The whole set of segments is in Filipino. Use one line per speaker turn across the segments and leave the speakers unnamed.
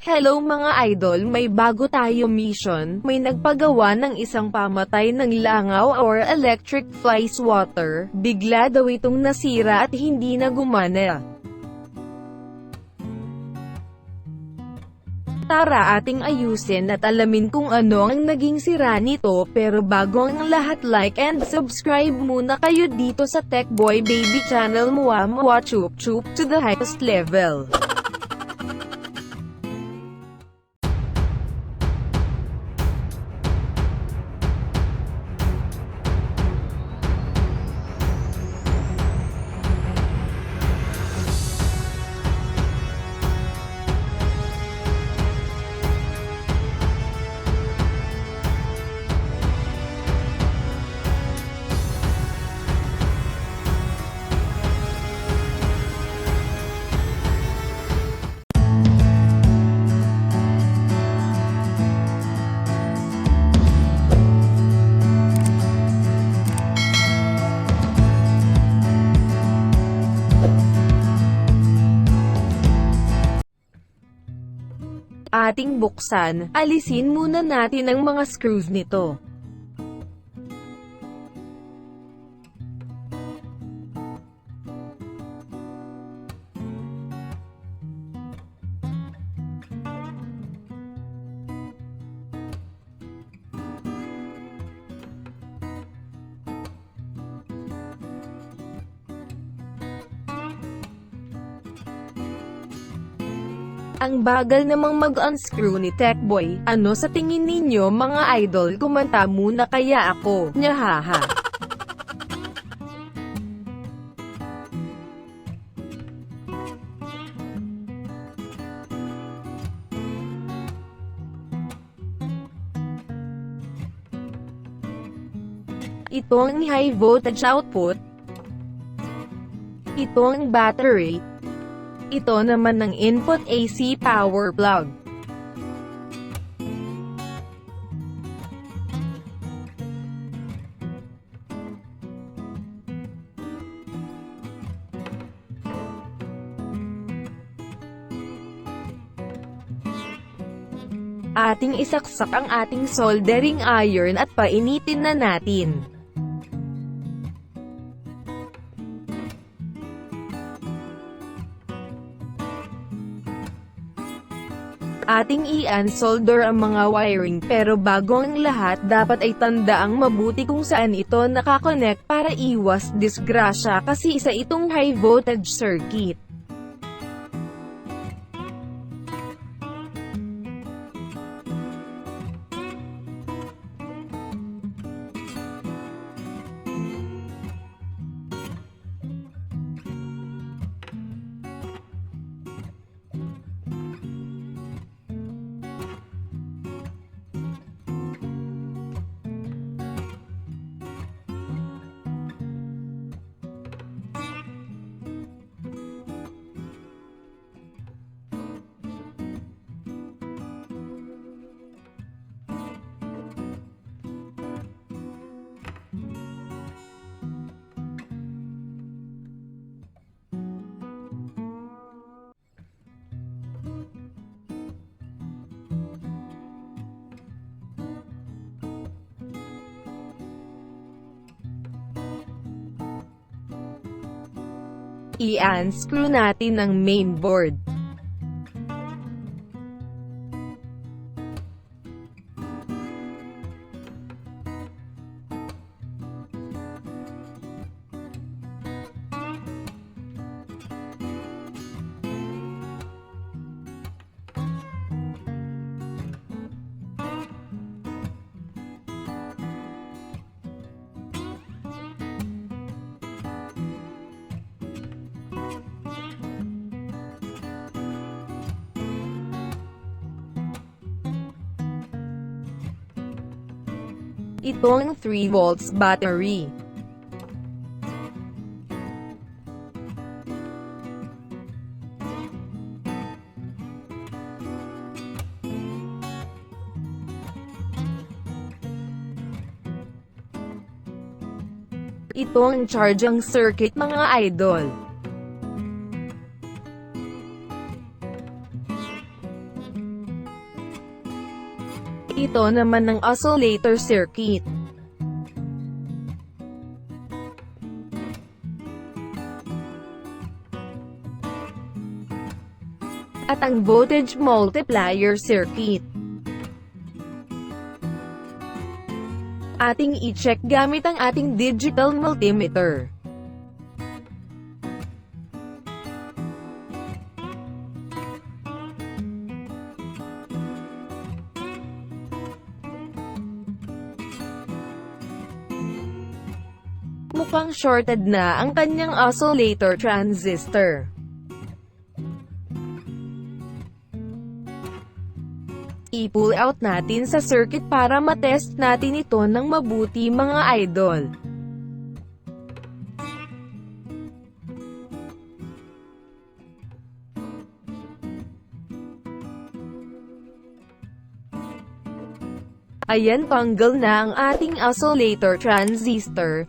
Hello mga idol, may bago tayo mission. May nagpagawa ng isang pamatay ng langaw or electric fly swatter. Bigla daw itong nasira at hindi na gumana. Tara ating ayusin at alamin kung ano ang naging sira nito, pero bago ang lahat, like and subscribe muna kayo dito sa TECHBOY BABY channel mo. Chup chup to the highest level. Ating buksan, alisin muna natin ang mga screws nito. Ang bagal namang mag-unscrew ni TECHBOY. Ano sa tingin ninyo mga idol? Kumanta muna kaya ako. Nyahaha. Ito ang high voltage output. Ito ang battery. Ito naman ang input AC power plug. Ating isaksak ang ating soldering iron at painitin na natin. Ating i-unsolder ang mga wiring, pero bago ang lahat dapat ay tandaang mabuti kung saan ito nakakonect para iwas disgrasya, kasi isa itong high voltage circuit. I-unscrew natin ang mainboard. Ito ang 3 volts battery. Ito ang charging circuit mga idol. Ito naman ang oscillator circuit. At ang voltage multiplier circuit. Ating i-check gamit ang ating digital multimeter. Mukhang shorted na ang kanyang oscillator transistor. I-pull out natin sa circuit para matest natin ito ng mabuti mga idol. Ayan, tanggal na ang ating oscillator transistor.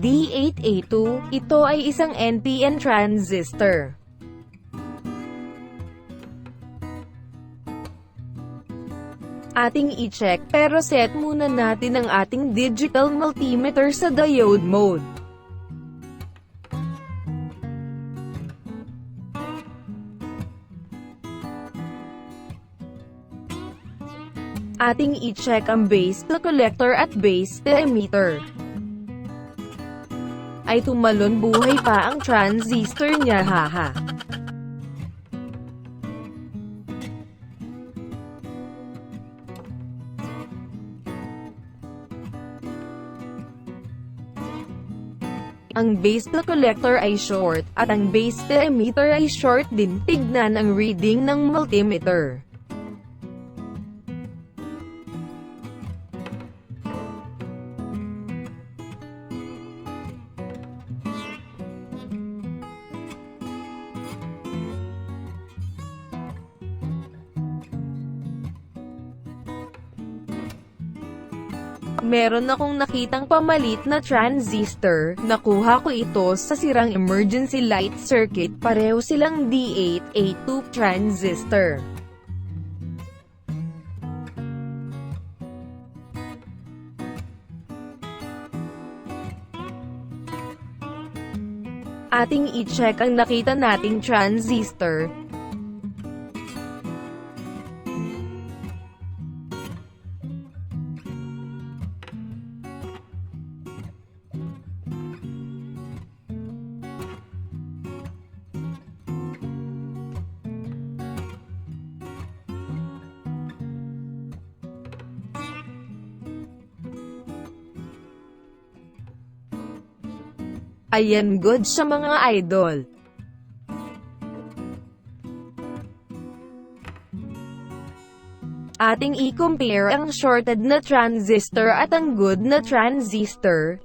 D8A2, ito ay isang NPN transistor. Ating i-check, pero set muna natin ang ating digital multimeter sa diode mode. Ating i-check ang base collector at base emitter. Ay tumalon buhay pa ang transistor niya, haha. Ang base collector ay short, at ang base emitter ay short din. Tignan ang reading ng multimeter. Meron akong nakitang pamalit na transistor, nakuha ko ito sa sirang emergency light circuit, pareho silang D8A2 transistor. Ating i-check ang nakita nating transistor. Ayan, good sa mga idol. Ating i-compare ang shorted na transistor at ang good na transistor.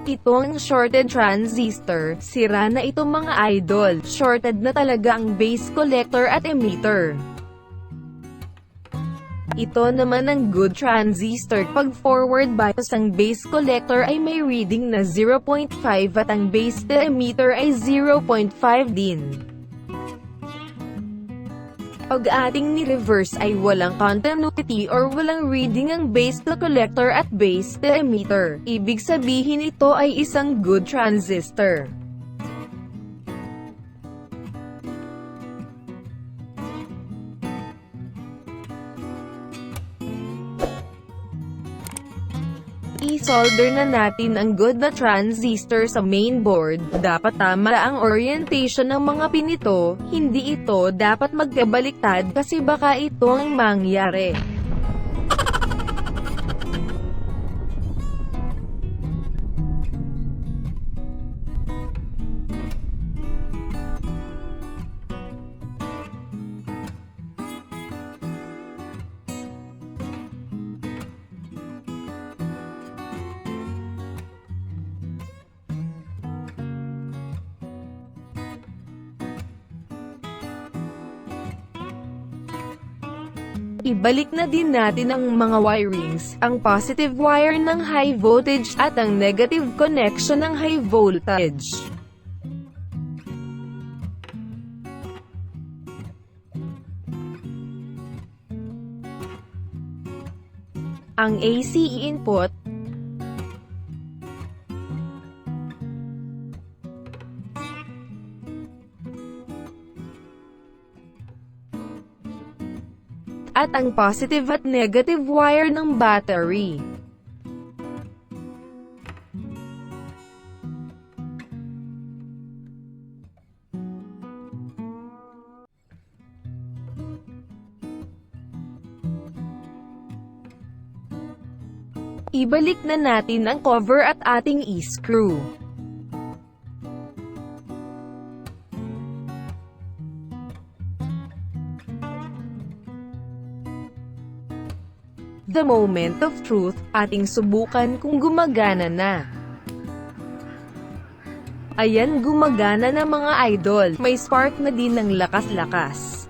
Ito ang shorted transistor, sira na ito mga idol, shorted na talaga ang base collector at emitter. Ito naman ang good transistor, pag forward bias ang base collector ay may reading na 0.5 at ang base emitter ay 0.5 din. Pag ating ni-reverse ay walang continuity or walang reading ang base collector at base emitter. Ibig sabihin ito ay isang good transistor. I-solder na natin ang good na transistor sa main board. Dapat tama ang orientation ng mga pin nito, hindi ito dapat magkabaliktad kasi baka ito ang mangyari. Ibalik na din natin ang mga wirings, ang positive wire ng high voltage at ang negative connection ng high voltage. Ang AC input, at ang positive at negative wire ng battery. Ibalik na natin ang cover at ating i-screw. The moment of truth, ating subukan kung gumagana na. Ayan, gumagana na mga idol, may spark na din ng lakas-lakas.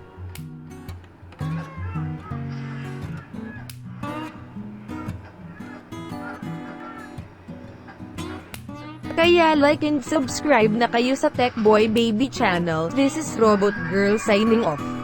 Kaya like and subscribe na kayo sa TECHBOY Baby channel. This is Robot Girl signing off.